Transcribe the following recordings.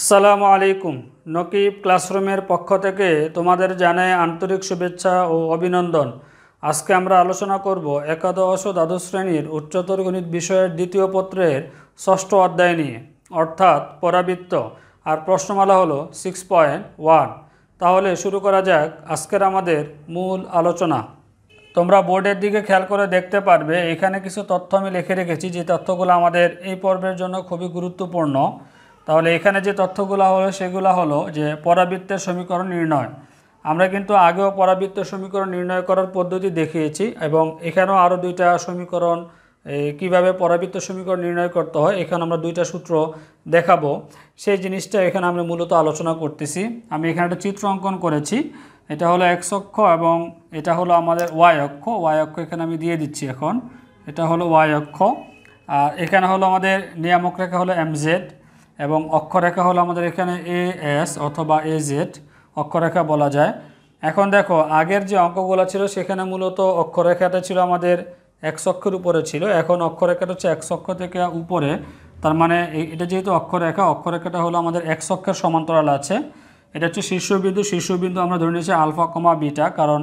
আসসালামু আলাইকুম। নকিব ক্লাসরুমের পক্ষ থেকে তোমাদের জানাই আন্তরিক শুভেচ্ছা ও অভিনন্দন। আজকে আমরা আলোচনা করব একাদশ ও দ্বাদশ শ্রেণীর উচ্চতর গণিত বিষয়ের দ্বিতীয় পত্রের ষষ্ঠ অধ্যায় নিয়ে, অর্থাৎ পরাবৃত্ত। আর প্রশ্নমালা হলো 6.1। তাহলে শুরু করা যাক আজকের আমাদের মূল আলোচনা। তোমরা বোর্ডের দিকে খেয়াল করে দেখতে পারবে এখানে কিছু তথ্য আমি লিখে রেখেছি, যে তথ্যগুলো আমাদের এই পর্বের জন্য খুবই গুরুত্বপূর্ণ। তাহলে এখানে যে তথ্যগুলো হলো সেগুলো হলো যে পরাবৃত্তের সমীকরণ নির্ণয়। আমরা কিন্তু আগেও পরাবৃত্তের সমীকরণ নির্ণয় করার পদ্ধতি দেখিয়েছি, এবং এখানেও আরও দুইটা সমীকরণ কিভাবে পরাবৃত্ত সমীকরণ নির্ণয় করতে হয় এখানে আমরা দুইটা সূত্র দেখাবো। সেই জিনিসটা এখানে আমরা মূলত আলোচনা করতেছি। আমি এখানে একটা চিত্র অঙ্কন করেছি। এটা হলো এক্স অক্ষ এবং এটা হলো আমাদের ওয়াই অক্ষ। ওয়াই অক্ষ এখানে আমি দিয়ে দিচ্ছি। এখন এটা হলো ওয়াই অক্ষ, আর এখানে হলো আমাদের নিয়ামক রেখা হলো এমজেড, এবং অক্ষরেখা হলো আমাদের এখানে এ এস অথবা এ জেড অক্ষরেখা বলা যায়। এখন দেখো আগের যে অঙ্কগুলো ছিল সেখানে মূলত অক্ষরেখাটা ছিল আমাদের এক্স অক্ষের উপরে ছিল। এখন অক্ষরেখাটা হচ্ছে এক্স অক্ষ থেকে উপরে, তার মানে এটা যেহেতু অক্ষরেখা, অক্ষরেখাটা হলো আমাদের এক্স অক্ষের সমান্তরাল আছে। এটা হচ্ছে শীর্ষবিন্দু। শীর্ষবিন্দু আমরা ধরে নিয়েছি আলফা কমা বিটা, কারণ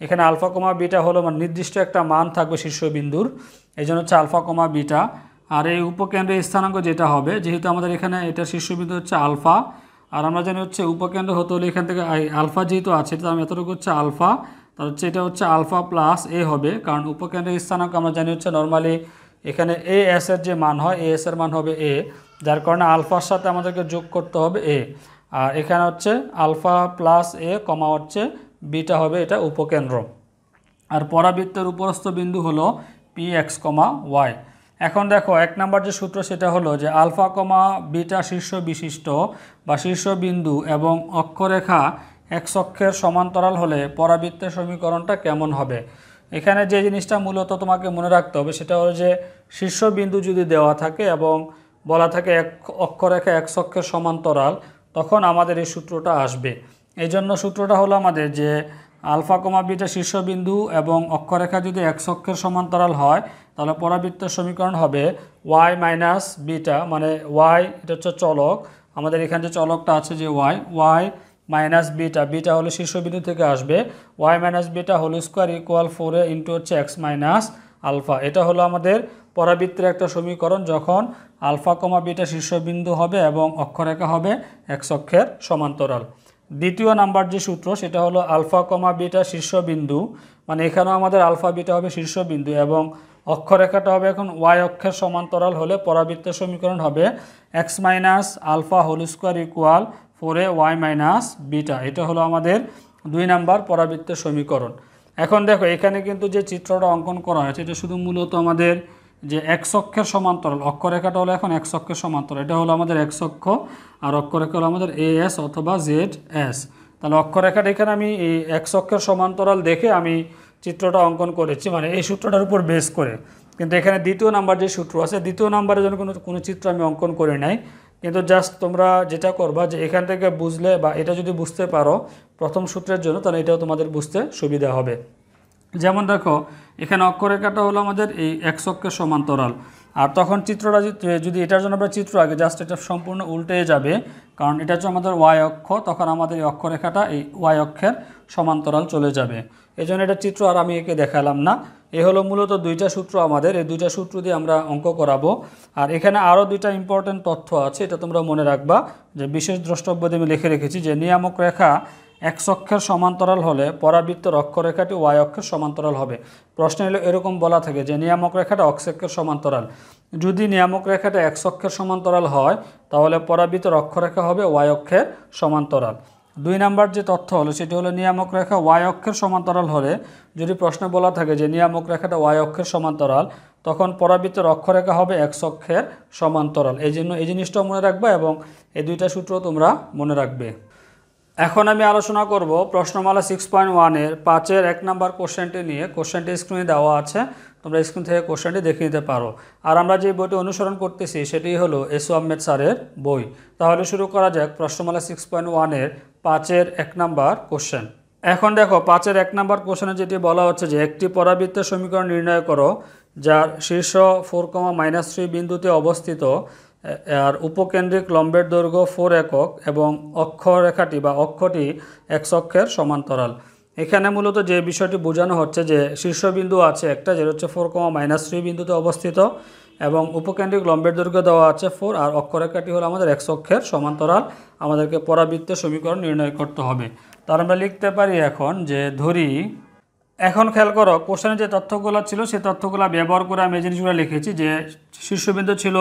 এখানে আলফা কমা বিটা হলো মানে নির্দিষ্ট একটা মান থাকবে শীর্ষবিন্দুর, এই জন্য হচ্ছে আলফা কমা বিটা। আর এই উপকেন্দ্রের স্থানাঙ্ক যেটা হবে, যেহেতু আমাদের এখানে এটা শীর্ষবিন্দু হচ্ছে আলফা, আর আমরা জানি হচ্ছে উপকেন্দ্র হতে হলে এখান থেকে আলফা যেহেতু আছে তার এতটুকু হচ্ছে আলফা, তার হচ্ছে এটা হচ্ছে আলফা প্লাস এ হবে, কারণ উপকেন্দ্রের স্থানাঙ্ক আমরা জানি হচ্ছে নর্মালি এখানে এ এস এর যে মান হয় এ এস এর মান হবে এ, যার কারণে আলফার সাথে আমাদেরকে যোগ করতে হবে এ। আর এখানে হচ্ছে আলফা প্লাস এ কমা হচ্ছে বিটা হবে এটা উপকেন্দ্র। আর পরাবৃত্তের উপরস্থ বিন্দু হলো পি এক্স কমা ওয়াই। এখন দেখো এক নাম্বার যে সূত্র সেটা হলো যে আলফা কমা বিটা শীর্ষ বিশিষ্ট বা শীর্ষবিন্দু এবং অক্ষরেখা এক্স অক্ষের সমান্তরাল হলে পরাবৃত্তের সমীকরণটা কেমন হবে। এখানে যে জিনিসটা মূলত তোমাকে মনে রাখতে হবে সেটা হলো যে শীর্ষবিন্দু যদি দেওয়া থাকে এবং বলা থাকে এক অক্ষরেখা এক্স অক্ষের সমান্তরাল, তখন আমাদের এই সূত্রটা আসবে। এই জন্য সূত্রটা হলো আমাদের যে আলফা কমা বিটা শীর্ষবিন্দু এবং অক্ষরেখা যদি এক্স অক্ষের সমান্তরাল হয় তাহলে পরাবৃত্তের সমীকরণ হবে ওয়াই মাইনাস বিটা, মানে ওয়াই এটা হচ্ছে চলক, আমাদের এখানে যে চলকটা আছে যে ওয়াই মাইনাস বিটা, বিটা হলো শীর্ষবিন্দু থেকে আসবে, y minus beta whole square equal 4 into হচ্ছে এক্স মাইনাস আলফা। এটা হলো আমাদের পরাবৃত্তের একটা সমীকরণ যখন আলফা কমা বিটা শীর্ষবিন্দু হবে এবং অক্ষরেখা হবে এক্স অক্ষের সমান্তরাল। দ্বিতীয় নাম্বার যে সূত্র সেটা হলো আলফা কমা বিটা শীর্ষবিন্দু, মানে এখানেও আমাদের আলফা বিটা হবে শীর্ষবিন্দু এবং অক্ষরেখাটা হবে এখন ওয়াই অক্ষের সমান্তরাল হলে পরাবৃত্তের সমীকরণ হবে x minus alpha whole square equal 4 y minus beta. এটা হলো আমাদের 2 নাম্বার পরাবৃত্তের সমীকরণ। এখন দেখো এখানে কিন্তু যে চিত্রটা অঙ্কন করা হয়েছে এটা শুধু মূলত আমাদের যে এক্স অক্ষের সমান্তরাল, অক্ষরেখাটা হলো এখন এক্স অক্ষের সমান্তরাল, এটা হলো আমাদের এক্স অক্ষ, আর অক্ষরেখা হলো আমাদের এ এস অথবা জেড এস। তাহলে অক্ষরেখাটা এখানে আমি এই এক্স অক্ষের সমান্তরাল দেখে আমি চিত্রটা অঙ্কন করেছি, মানে এই সূত্রটার উপর বেস করে। কিন্তু এখানে দ্বিতীয় নাম্বার যে সূত্র আছে, দ্বিতীয় নাম্বারের জন্য কোনো চিত্র আমি অঙ্কন করে নাই, কিন্তু জাস্ট তোমরা যেটা করবা যে এখান থেকে বুঝলে বা এটা যদি বুঝতে পারো প্রথম সূত্রের জন্য, তাহলে এটাও তোমাদের বুঝতে সুবিধা হবে। যেমন দেখো এখানে অক্ষরেখাটা হলো আমাদের এই এক্স অক্ষের সমান্তরাল, আর তখন চিত্রটা যদি এটার জন্য আমরা চিত্র আগে জাস্ট এটা সম্পূর্ণ উল্টে যাবে, কারণ এটা হচ্ছে আমাদের ওয়াই অক্ষ, তখন আমাদের এই অক্ষরেখাটা এই ওয়াই অক্ষের সমান্তরাল চলে যাবে। এই জন্য এটা চিত্র আর আমি একে দেখালাম না। এ হলো মূলত দুইটা সূত্র আমাদের, এই দুইটা সূত্র দিয়ে আমরা অঙ্ক করাবো। আর এখানে আরও দুইটা ইম্পর্টেন্ট তথ্য আছে, এটা তোমরা মনে রাখবা যে বিশেষ দ্রষ্টব্য দিয়ে আমি লিখে রেখেছি যে নিয়ামক রেখা এক্স অক্ষের সমান্তরাল হলে পরাবৃত্তের অক্ষরেখাটি ওয়াই অক্ষের সমান্তরাল হবে। প্রশ্ন হলো এরকম বলা থাকে যে নিয়ামক রেখাটা এক্স অক্ষের সমান্তরাল, যদি নিয়ামক রেখাটা এক্স অক্ষের সমান্তরাল হয় তাহলে পরাবৃত্তের অক্ষরেখা হবে ওয়াই অক্ষের সমান্তরাল। 2 নাম্বার যে তথ্য হলো সেটি হলো নিয়ামক রেখা ওয়াই অক্ষের সমান্তরাল হলে, যদি প্রশ্নে বলা থাকে যে নিয়ামক রেখাটা ওয়াই অক্ষের সমান্তরাল, তখন পরাবৃত্তের অক্ষরেখা হবে এক্স অক্ষের সমান্তরাল। এই জন্য এই জিনিসটাও মনে রাখবে এবং এই দুইটা সূত্র তোমরা মনে রাখবে। এখন আমি আলোচনা করব প্রশ্নমালা 6.1-এর 5-এর 1 নাম্বার কোশ্চেনটি নিয়ে। কোশ্চেনটি স্ক্রিনে দেওয়া আছে, তোমরা স্ক্রিন থেকে কোশ্চেনটি দেখে নিতে পারো। আর আমরা যে বইটি অনুসরণ করতেছি সেটি হলো এস আহমেদ স্যারের বই। তাহলে শুরু করা যাক প্রশ্নমালা 6.1-এর 5-এর 1 নাম্বার কোশ্চেন। এখন দেখো 5-এর 1 নাম্বার কোশ্চেনে যেটি বলা হচ্ছে যে একটি পরাবৃত্তের সমীকরণ নির্ণয় করো যার শীর্ষ 4, -3 বিন্দুতে অবস্থিত আর উপকেন্দ্রিক লম্বের দৈর্ঘ্য 4 একক এবং অক্ষরেখাটি বা অক্ষটি x অক্ষের সমান্তরাল। এখানে মূলত যে বিষয়টি বোঝানো হচ্ছে যে শীর্ষবিন্দু আছে একটা, যেটা হচ্ছে 4,-3 বিন্দুতে অবস্থিত এবং উপকেন্দ্রিক লম্বের দৈর্ঘ্য দেওয়া আছে 4 আর অক্ষরেখাটি হলো আমাদের x অক্ষের সমান্তরাল। আমাদেরকে পরাবৃত্তের সমীকরণ নির্ণয় করতে হবে। তার আমরা লিখতে পারি এখন যে ধরি, এখন খেয়াল করো কোশ্চেনে যে তথ্যগুলো ছিল সেই তথ্যগুলো ব্যবহার করে আমি এই জিনিসগুলো লিখেছি যে শীর্ষবিন্দু ছিল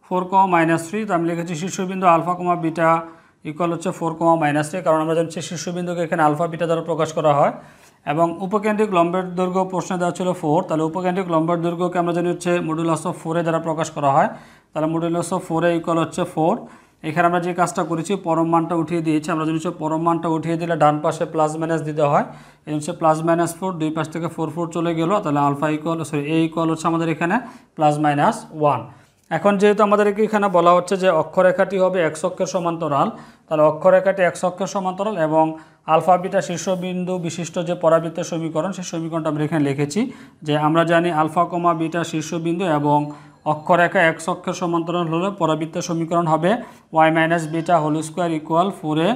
4,-3, তো আমি লিখেছি শীর্ষবিন্দু আলফা কমা বিটা ইকুয়াল হচ্ছে 4,-3, কারণ আমরা জানছি শীর্ষবিন্দুকে এখানে আলফা বিটা দ্বারা প্রকাশ করা হয়। এবং উপকেন্দ্রিক লম্বের দৈর্ঘ্য প্রশ্নে দেওয়া ছিল 4, তাহলে উপকেন্দ্রিক লম্বের দৈর্ঘ্যকে আমরা জানি হচ্ছে মডুলাস অফ 4 দ্বারা প্রকাশ করা হয়। তাহলে মডুলাস অফ 4 ইকুয়াল হচ্ছে 4। এখানে আমরা যে কাজটা করেছি পরম মানটা উঠিয়ে দিয়েছি। আমরা জানি পরম মানটা উঠিয়ে দিলে ডান পাশে প্লাস মাইনাস দিতে হয়। এই হচ্ছে +-4, দুই পাশ থেকে 4 চলে গেল, তাহলে আলফা ইকুয়াল এ ইকুয়াল হচ্ছে আমাদের এখানে +-1। এখন যেহেতু আমাদেরকে এখানে বলা হচ্ছে যে অক্ষরেখাটি হবে x অক্ষের সমান্তরাল, তাহলে অক্ষরেখাটি x অক্ষের সমান্তরাল এবং আলফা বিটা শীর্ষবিন্দু বিশিষ্ট যে পরাবৃত্তের সমীকরণ, সেই সমীকরণটা আমরা এখানে লিখেছি যে আমরা জানি আলফা কমা বিটা শীর্ষবিন্দু এবং অক্ষরেখা x অক্ষের সমান্তরাল হলে পরাবৃত্তের সমীকরণ হবে y minus beta whole square equal 4a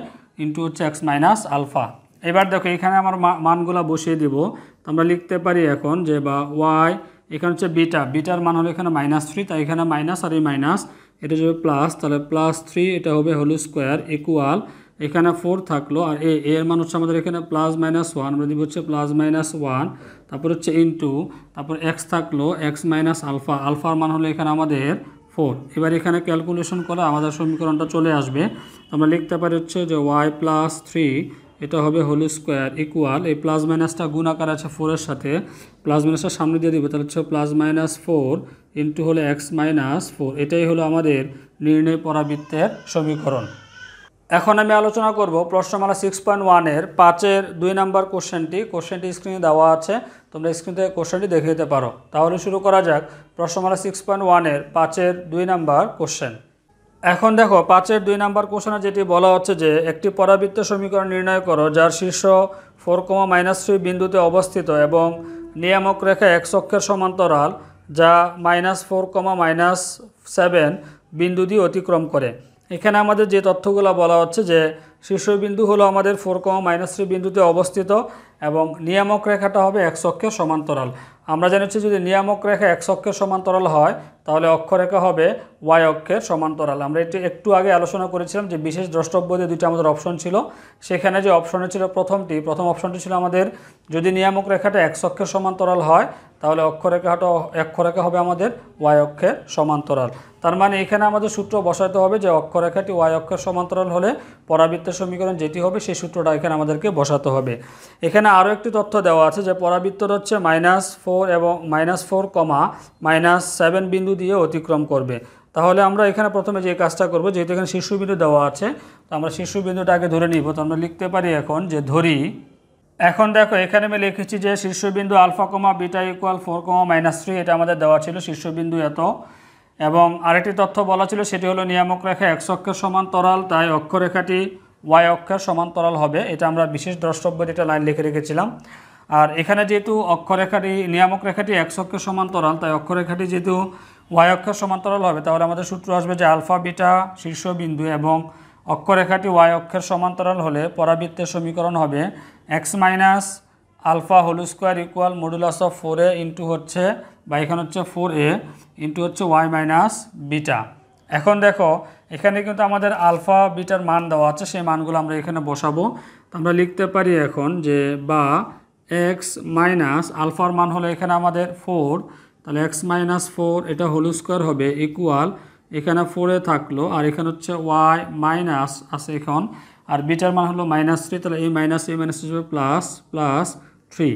into হচ্ছে x মাইনাস আলফা। এবার দেখো এখানে আমার মানগুলো বসিয়ে দিব। তো আমরা লিখতে পারি এখন যে বা y, এখানে হচ্ছে বিটার মান হলো এখানে -3, তাই এখানে মাইনাস আর এই মাইনাস এটা যাবে প্লাস, তাহলে +3 এটা হবে হোল স্কোয়ার ইকুয়াল এখানে 4 থাকলো আর এর মান হচ্ছে আমাদের এখানে +-1, আমরা দিব হচ্ছে +-1, তারপর হচ্ছে ইন্টু, তারপর x থাকলো x মাইনাস আলফা, আলফার মান হলো এখানে আমাদের 4। এবার এখানে ক্যালকুলেশন করে আমাদের সমীকরণটা চলে আসবে। আমরা লিখতে পারি হচ্ছে যে y+3 এটা হবে হোল স্কোয়ার ইকুয়াল এই প্লাস মাইনাসটা গুণ আকার আছে 4-এর সাথে, প্লাস মাইনাসটা সামনে দিয়ে দিব, তাহলে হচ্ছে +-4 ইন্টু হলো x মাইনাস 4। এটাই হলো আমাদের নির্ণয় পরাবৃত্তের সমীকরণ। এখন আমি আলোচনা করব প্রশ্নমালা 6.1-এর 5-এর 2 নম্বর কোশ্চেনটি স্ক্রিনে দেওয়া আছে, তোমরা স্ক্রিন থেকে কোশ্চেনটি দেখে নিতে পারো। তাহলে শুরু করা যাক প্রশ্নমালা 6.1-এর 5-এর 2 নম্বর কোশ্চেন। এখন দেখো 5-এর 2 নম্বর কোশ্চেনে যেটি বলা হচ্ছে যে একটি পরাবৃত্তের সমীকরণ নির্ণয় করো যার শীর্ষ 4,-3 বিন্দুতে অবস্থিত এবং নিয়ামক রেখা x অক্ষের সমান্তরাল যা -4,-7 বিন্দু দিয়ে অতিক্রম করে। এখানে আমাদের যে তথ্যগুলো বলা হচ্ছে যে শীর্ষবিন্দু হলো আমাদের 4,-3 বিন্দুতে অবস্থিত এবং নিয়ামক রেখাটা হবে x অক্ষের সমান্তরাল। আমরা জানি হচ্ছে যদি নিয়ামক রেখা x অক্ষের সমান্তরাল হয় তাহলে অক্ষরেখা হবে y অক্ষের সমান্তরাল। আমরা এটি একটু আগে আলোচনা করেছিলাম যে বিশেষ দ্রষ্টব্য দিয়ে দুইটা আমাদের অপশন ছিল, সেখানে যে অপশনে ছিল প্রথম অপশনটি ছিল আমাদের যদি নিয়ামক রেখাটা x অক্ষের সমান্তরাল হয় তাহলে অক্ষরেখা হবে আমাদের y অক্ষের সমান্তরাল। তার মানে এখানে আমাদের সূত্র বসাতে হবে যে অক্ষরেখাটি y অক্ষের সমান্তরাল হলে পরাবৃত্তের সমীকরণ যেটি হবে সেই সূত্রটা এখানে আমাদেরকে বসাতে হবে। এখানে আরও একটি তথ্য দেওয়া আছে যে পরাবৃত্তর হচ্ছে -4 এবং -4,-7 বিন্দু দিয়ে অতিক্রম করবে। তাহলে আমরা এখানে প্রথমে যে কাজটা করব, যেহেতু এখানে শীর্ষবিন্দু দেওয়া আছে তো আমরা শীর্ষবিন্দুটা আগে ধরে নিব। তো আমরা লিখতে পারি এখন যে ধরি, এখন দেখো এখানে আমি লিখেছি যে শীর্ষবিন্দু আলফা কমা বিটা ইকুয়াল 4,-3, এটা আমাদের দেওয়া ছিল শীর্ষবিন্দু এত। এবং আরেকটি তথ্য বলা ছিল সেটি হলো নিয়ামক রেখা x অক্ষের সমান্তরাল, তাই অক্ষরেখাটি y অক্ষের সমান্তরাল হবে। এটা আমরা বিশেষ দ্রষ্টব্যের একটা লাইন লিখে রেখেছিলাম। আর এখানে যেহেতু নিয়ামক রেখাটি x অক্ষের সমান্তরাল, তাই অক্ষরেখাটি যেহেতু y অক্ষের সমান্তরাল হবে তাহলে আমাদের সূত্র আসবে যে আলফা বিটা শীর্ষবিন্দু এবং অক্ষরেখাটি y অক্ষের সমান্তরাল হলে পরাবৃত্তের সমীকরণ হবে x minus alpha whole square equal modulus of 4a into হচ্ছে বা এখানে হচ্ছে 4a ইন্টু হচ্ছে y মাইনাস বিটা। এখন দেখো এখানে কিন্তু আমাদের আলফা বিটার মান দেওয়া আছে, সেই মানগুলো আমরা এখানে বসাবো। তো আমরা লিখতে পারি এখন যে বা x মাইনাস আলফার মান হলো এখানে আমাদের 4, তাহলে x মাইনাস 4 এটা হোল স্কোয়ার হবে ইকুয়াল এখানে 4a থাকলো আর এখানে হচ্ছে y মাইনাস আছে এখন, আর বিটার মান হলো -3, তাহলে এই মাইনাস হিসেবে +3।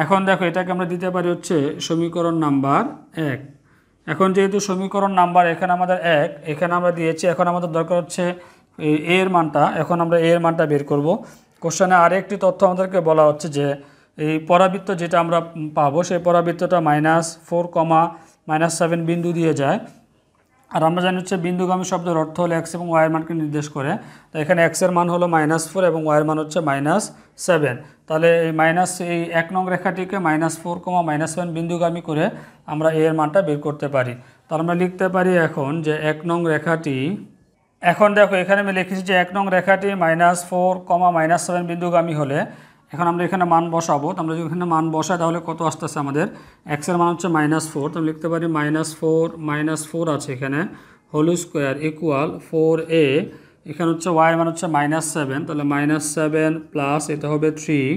এখন দেখো এটাকে আমরা দিতে পারি হচ্ছে সমীকরণ নাম্বার 1। এখন যেহেতু সমীকরণ নাম্বার এখানে আমাদের 1 এখানে আমরা দিয়েছি, এখন আমাদের দরকার হচ্ছে এর মানটা। এখন আমরা এর মানটা বের করব। কোশ্চেনে আরেকটি তথ্য আমাদেরকে বলা হচ্ছে যে এই পরাবৃত্ত যেটা আমরা পাবো সেই পরাবৃত্তটা -4,-7 বিন্দু দিয়ে যায় আর আমরা জানি হচ্ছে বিন্দুগামী শব্দের অর্থ হলো এক্স এবং ওয়াইয়ের মানকে নির্দেশ করে। তো এখানে এক্সের মান হলো -4 এবং ওয়াইয়ের মান হচ্ছে -7। তাহলে এই 1 নং রেখাটিকে -4, -7 বিন্দুগামী করে আমরা এর মানটা বের করতে পারি। তাহলে আমরা লিখতে পারি এখন যে 1 নং রেখাটি, এখন দেখো এখানে আমি লিখেছি যে 1 নং রেখাটি -4, -7 বিন্দুগামী হলে এখন আমরা এখানে মান বসাবো। তো আমরা যদি এখানে মান বসাই তাহলে কত আসতেছে আমাদের, এক্সের মান হচ্ছে -4, তো লিখতে পারি -4 আছে এখানে হোল স্কোয়ার ইকুয়াল 4a, এখানে হচ্ছে ওয়াই মান হচ্ছে -7, তাহলে -7 প্লাস এটা হবে 3।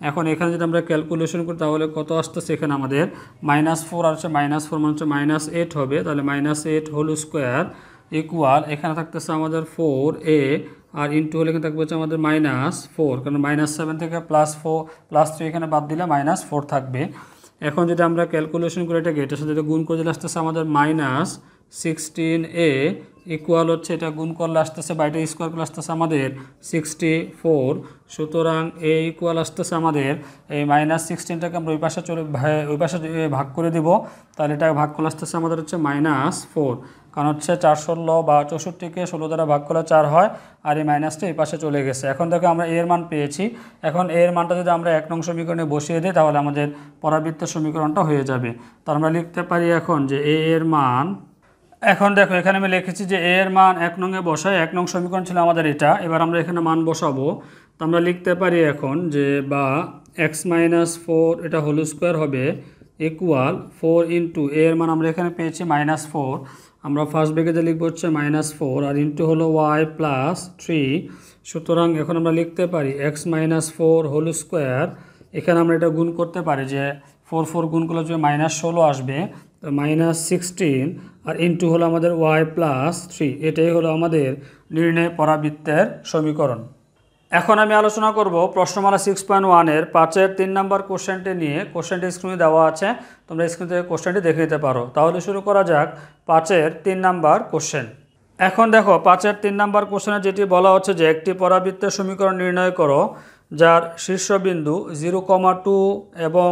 এখন এখানে যদি আমরা ক্যালকুলেশন করি তাহলে কত আসতেছে এখানে আমাদের -4 আর হচ্ছে -4 মানে হচ্ছে -8 হবে, তাহলে -8 হোল স্কোয়ার ইকুয়াল এখানে থাকতেছে আমাদের 4a আর ইন্টু হলে এখানে থাকবে হচ্ছে আমাদের -4, কারণ -7 থেকে +3 এখানে বাদ দিলে -4 থাকবে। এখন যদি আমরা ক্যালকুলেশন করে এটাকে এটার সাথে গুণ করে দিলে আসতেছে আমাদের -16a ইকুয়াল হচ্ছে এটা গুণ করলে আসতেছে বা এটা স্কোয়ার করলে আসতেছে আমাদের 64। সুতরাং এ ইকুয়াল আসতেছে আমাদের এই -16টাকে আমরা ওই পাশে ভাগ করে দিব, তাহলে এটা ভাগ করলে আসতেছে আমাদের হচ্ছে -4, কারণ হচ্ছে 4 16 বা 64কে 16 দ্বারা ভাগ করলে 4 হয় আর এই মাইনাসটা এই পাশে চলে গেছে। এখন দেখো আমরা এর মান পেয়েছি, এখন এর মানটা যদি আমরা 1 নং সমীকরণে বসিয়ে দিই তাহলে আমাদের পরাবৃত্তের সমীকরণটা হয়ে যাবে। তো আমরা লিখতে পারি এখন যে এ এর মান, এখন দেখো এখানে আমি লিখেছি যে এর মান 1 নং এ বসাই, 1 নং সমীকরণ ছিল আমাদের এটা, এবার আমরা এখানে মান বসাবো। তো আমরা লিখতে পারি এখন যে বা x - 4 এটা হোল স্কোয়ার হবে ইকুয়াল 4 ইন্টু এর মান আমরা এখানে পেয়েছি -4, আমরা ফার্স্ট ব্র্যাকেটে লিখবো হচ্ছে -4 আর ইন্টু হলো y প্লাস 3। সুতরাং এখন আমরা লিখতে পারি x - 4 হোল স্কোয়ার, এখানে আমরা এটা গুণ করতে পারি যে 4 গুণ করলে যে -16 আসবে, তো -16 আর ইন্টু হলো আমাদের y প্লাস 3, এটাই হলো আমাদের নির্ণয় পরাবৃত্তের সমীকরণ। এখন আমি আলোচনা করব প্রশ্নমালা 6.1-এর 5-এর 3 নম্বর কোশ্চেনটি নিয়ে। কোশ্চেনটি স্ক্রিনে দেওয়া আছে, তোমরা স্ক্রিন থেকে কোশ্চেনটি দেখে নিতে পারো। তাহলে শুরু করা যাক 5-এর 3 নম্বর কোশ্চেন। এখন দেখো 5-এর 3 নম্বর কোশ্চেনে যেটি বলা হচ্ছে যে একটি পরাবৃত্তের সমীকরণ নির্ণয় করো যার শীর্ষবিন্দু 0,2 এবং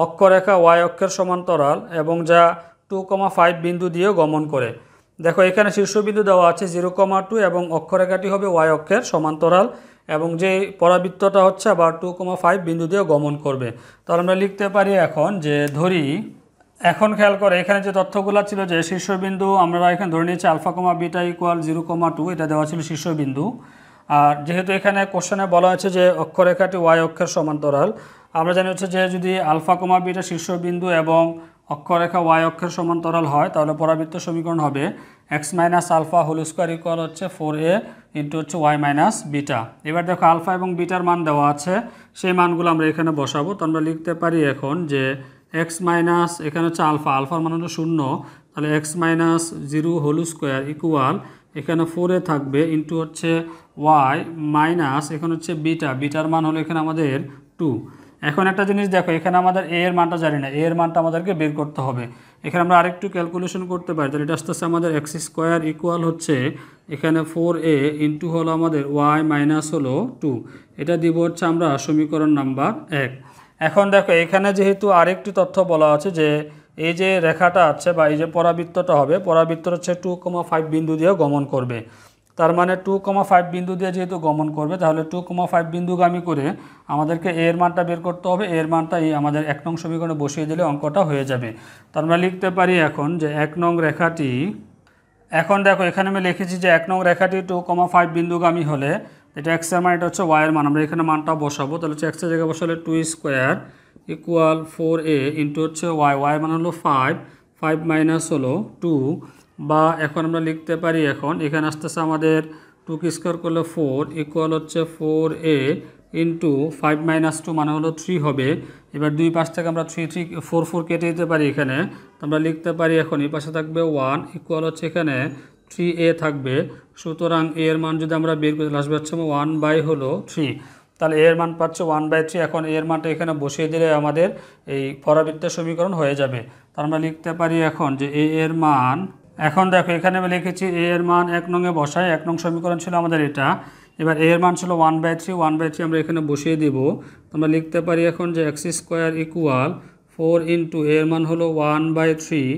অক্ষরেখা y অক্ষের সমান্তরাল এবং যা 2,5 বিন্দু দিয়ে গমন করে। দেখো এখানে শীর্ষবিন্দু দেওয়া আছে 0,2 এবং অক্ষরেখাটি হবে y অক্ষের সমান্তরাল এবং যে পরাবৃত্তটা হচ্ছে আবার 2,5 বিন্দু দিয়ে গমন করবে। তাহলে আমরা লিখতে পারি এখন যে ধরি, এখন খেয়াল করে এখানে যে তথ্যগুলো ছিল যে শীর্ষবিন্দু আমরা এখানে ধরে নিয়েছি α, β ইকুয়াল 0,2, এটা দেওয়া ছিল শীর্ষবিন্দু। আর যেহেতু এখানে কোশ্চেনে বলা হয়েছে যে অক্ষরেখাটি y অক্ষের সমান্তরাল, আমরা জানি হচ্ছে যে যদি α, β শীর্ষবিন্দু এবং অক্ষরেখা y অক্ষের সমান্তরাল হয় তাহলে পরাবৃত্ত সমীকরণ হবে x - alpha whole square equal হচ্ছে 4a ইন্টু হচ্ছে y - β। এবার দেখো আলফা এবং বিটার মান দেওয়া আছে, সেই মানগুলো আমরা এখানে বসাবো। তো আমরা লিখতে পারি এখন যে x এখানে হচ্ছে আলফার মান হলো 0, তাহলে x - 0 হোল স্কোয়ার ইকুয়াল এখানে 4a থাকবে ইন্টু হচ্ছে y মাইনাস এখানে হচ্ছে বিটার মান হলো এখানে আমাদের 2। এখন একটা জিনিস দেখো এখানে আমাদের a এর মানটা জানি না, a এর মানটা আমাদেরকে বের করতে হবে। এখানে আমরা আরেকটু ক্যালকুলেশন করতে পারি, তাহলে এটা আসতেছে আমাদের x স্কোয়ার ইকুয়াল হচ্ছে এখানে 4a ইন্টু হলো আমাদের y মাইনাস হলো 2, এটা দিব হচ্ছে আমরা সমীকরণ নাম্বার 1। এখন দেখো এখানে যেহেতু আরেকটি তথ্য বলা আছে যে এই যে রেখাটা আছে বা এই যে পরাবৃত্তটা হবে, পরাবৃত্ত হচ্ছে 2,5 বিন্দু দিয়ে গমন করবে। তার মানে 2,5 বিন্দু দিয়ে যেহেতু গমন করবে তাহলে 2,5 বিন্দুগামী করে আমাদেরকে এর মানটা বের করতে হবে। এর মানটা এই আমাদের 1 নং সমীকরণে বসিয়ে দিলে অঙ্কটা হয়ে যাবে। তো আমরা লিখতে পারি এখন যে 1 নং রেখাটি, এখন দেখো এখানে আমি লিখেছি যে 1 নং রেখাটি 2,5 বিন্দুগামী হলে এটা x এর মান, এটা হচ্ছে y এর মান, আমরা এখানে মানটা বসাবো। তাহলে হচ্ছে x এর জায়গায় বসালে 2 স্কোয়ার ইকুয়াল 4a ইন্টু হচ্ছে y মান হলো 5 মাইনাস হলো 2, বা এখন আমরা লিখতে পারি এখন এখানে আসতেছে আমাদের 2 স্কোয়ার করলে 4 ইকুয়াল হচ্ছে 4a ইন্টু 5 মাইনাস 2 মানে হলো 3 হবে। এবার দুই পাশ থেকে আমরা 4 কেটে দিতে পারি এখানে, তো আমরা লিখতে পারি এখন এই পাশে থাকবে 1 ইকুয়াল হচ্ছে এখানে 3a থাকবে। সুতরাং এর মান যদি আমরা বের করে আসবে হচ্ছে 1/3, তাহলে এর মান পাচ্ছে 1/3। এখন এর মানটা এখানে বসিয়ে দিলে আমাদের এই পরাবৃত্তের সমীকরণ হয়ে যাবে। তো আমরা লিখতে পারি এখন যে a এর মান, এখন দেখো এখানে আমি লিখেছি a এর মান 1 নং এ বসাই, 1 নং সমীকরণ ছিল আমাদের এটা। এবার a এর মান ছিল 1/3 আমরা এখানে বসিয়ে দিব। আমরা লিখতে পারি এখন যে x স্কোয়ার ইকুয়াল 4 ইন্টু এর মান হলো 1/3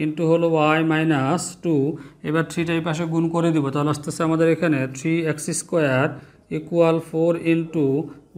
ইন্টু হলো ওয়াই মাইনাস টু। এবার থ্রিটা এই পাশে গুণ করে দিব, তাহলে আসতেছে আমাদের এখানে 3x² equal 4 into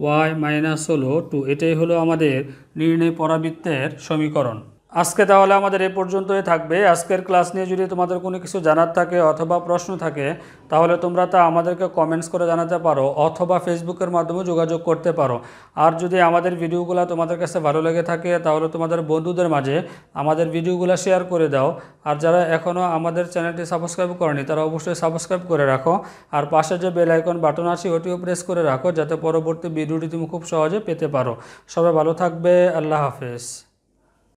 Y minus হলো 2। এটাই হলো আমাদের নির্ণয় পরাবৃত্তের সমীকরণ। আজকে তাহলে আমাদের এই পর্যন্তই থাকবে। আজকের ক্লাস নিয়ে যদি তোমাদের কোনো কিছু জানার থাকে অথবা প্রশ্ন থাকে তাহলে তোমরা তা আমাদেরকে কমেন্টস করে জানাতে পারো অথবা ফেসবুকের মাধ্যমে যোগাযোগ করতে পারো। আর যদি আমাদের ভিডিওগুলো তোমাদের কাছে ভালো লেগে থাকে তাহলে তোমাদের বন্ধুদের মাঝে আমাদের ভিডিওগুলো শেয়ার করে দাও। আর যারা এখনও আমাদের চ্যানেলটি সাবস্ক্রাইব করেনি তারা অবশ্যই সাবস্ক্রাইব করে রাখো। আর পাশে যে বেল আইকন বাটন আছে ওটিও প্রেস করে রাখো যাতে পরবর্তী ভিডিওটি তুমি খুব সহজে পেতে পারো। সবাই ভালো থাকবে। আল্লাহ হাফেজ।